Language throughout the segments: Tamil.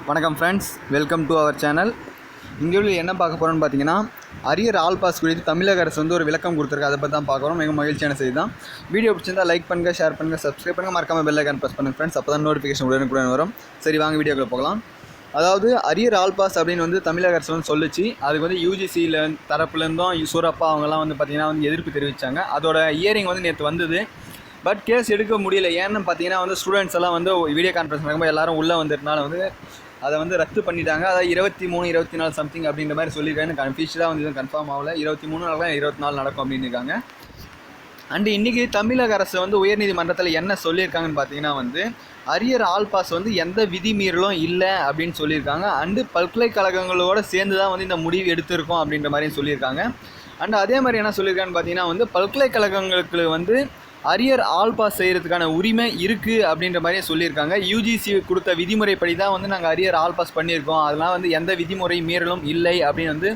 வணக்கம் friends, welcome to our channel. இங்கே என்ன பார்க்க போகிறோன்னு பார்த்தீங்கன்னா, அரியர் ஆல் பாஸ் குறித்து தமிழக அரசு ஒரு விளக்கம் கொடுத்துருக்கு. அதை பற்றி தான் பார்க்குறோம். மிக மகிழ்ச்சியான செய்தி தான். வீடியோ பிடிச்சிருந்தால் லைக் பண்ணுங்கள், ஷேர் பண்ணுங்கள், சப்ஸ்கிரைப் பண்ணுங்கள், மறக்காமல் பெல் ஐக்கான் ப்ரெஸ் பண்ணுங்கள் ஃப்ரெண்ட்ஸ். அப்போ தான் நோட்டிஃபிகேஷன் உடனுக்குடன் வரும். சரி, வாங்க வீடியோக்குள்ள போகலாம். அதாவது அரியர் ஆல் பாஸ் அப்படின்னு தமிழக அரசு சொல்லிச்சு. அதுக்கு யூஜிசியில் தரப்புலேருந்தும் சூரப்பா அவங்கெல்லாம் பார்த்திங்கன்னா எதிர்ப்பு தெரிவித்தாங்க. அதோட இயரிங் நேற்று வந்தது. பட் கேஸ் எடுக்க முடியல. ஏன்னு பார்த்தீங்கன்னா ஸ்டூடெண்ட்ஸ் எல்லாம் வீடியோ கான்ஃபரன்ஸ் நடக்கும்போது எல்லோரும் உள்ளே வந்ததுனால அதை ரத்து பண்ணிட்டாங்க. அதாவது 23, 24 சம்திங் அப்படின்ற மாதிரி சொல்லியிருக்காங்க. கன்ஃபியூஷனாக கன்ஃபார்ம் ஆகல. 23 நடக்கும், 24 நடக்கும் அப்படின்னு இருக்காங்க. அண்டு இன்றைக்கி தமிழக அரசு உயர்நீதிமன்றத்தில் என்ன சொல்லியிருக்காங்கன்னு பார்த்தீங்கன்னா அரியர் ஆல் பாஸ் எந்த விதிமீறலும் இல்லை அப்படின்னு சொல்லியிருக்காங்க. அண்டு பல்கலைக்கழகங்களோடு சேர்ந்து தான் இந்த முடிவு எடுத்திருக்கோம் அப்படின்ற மாதிரியும் சொல்லியிருக்காங்க. அண்டு அதே மாதிரி என்ன சொல்லியிருக்காங்கன்னு பார்த்தீங்கன்னா பல்கலைக்கழகங்களுக்கு அரியர் ஆல் பாஸ் செய்கிறதுக்கான உரிமை இருக்குது அப்படின்ற மாதிரியே சொல்லியிருக்காங்க. யூஜிசி கொடுத்த விதிமுறைப்படி தான் நாங்கள் அரியர் ஆல் பாஸ் பண்ணியிருக்கோம். அதெல்லாம் எந்த விதிமுறை மீறலும் இல்லை அப்படின்னு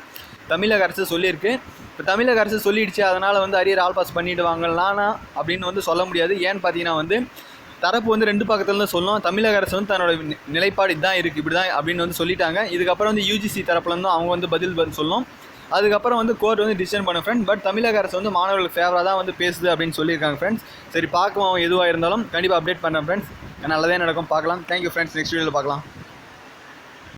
தமிழக அரசு சொல்லியிருக்கு. இப்போ தமிழக அரசு சொல்லிடுச்சு, அதனால் அரியர் ஆல் பாஸ் பண்ணிட்டு வாங்கலாம்னா அப்படின்னு சொல்ல முடியாது. ஏன்னு பார்த்தீங்கன்னா தரப்பு ரெண்டு பக்கத்துலேருந்து சொல்லணும். தமிழக அரசு தன்னோட நிலைப்பாடு இதுதான் இருக்குது, இப்படி தான் அப்படின்னு சொல்லிட்டாங்க. இதுக்கப்புறம் யூஜிசி தரப்புலேருந்து அவங்க பதில் சொல்லணும். அதுக்கப்புறம் கோர்ட் டிசிஷன் பண்ண ஃப்ரெண்ட். பட் தமிழக அரசு மாணவர்களுக்கு ஃபேவராக தான் பேசுது அப்படின்னு சொல்லியிருக்காங்க ஃப்ரெண்ட்ஸ். சரி, பார்க்குவோம். எதுவாக இருந்தாலும் கண்டிப்பாக அப்டேட் பண்ணுறேன் ஃப்ரெண்ட்ஸ். நல்லதே நடக்கும், பார்க்கலாம். Thank you friends. நெக்ஸ்ட் வீடியோவில் பார்க்கலாம்.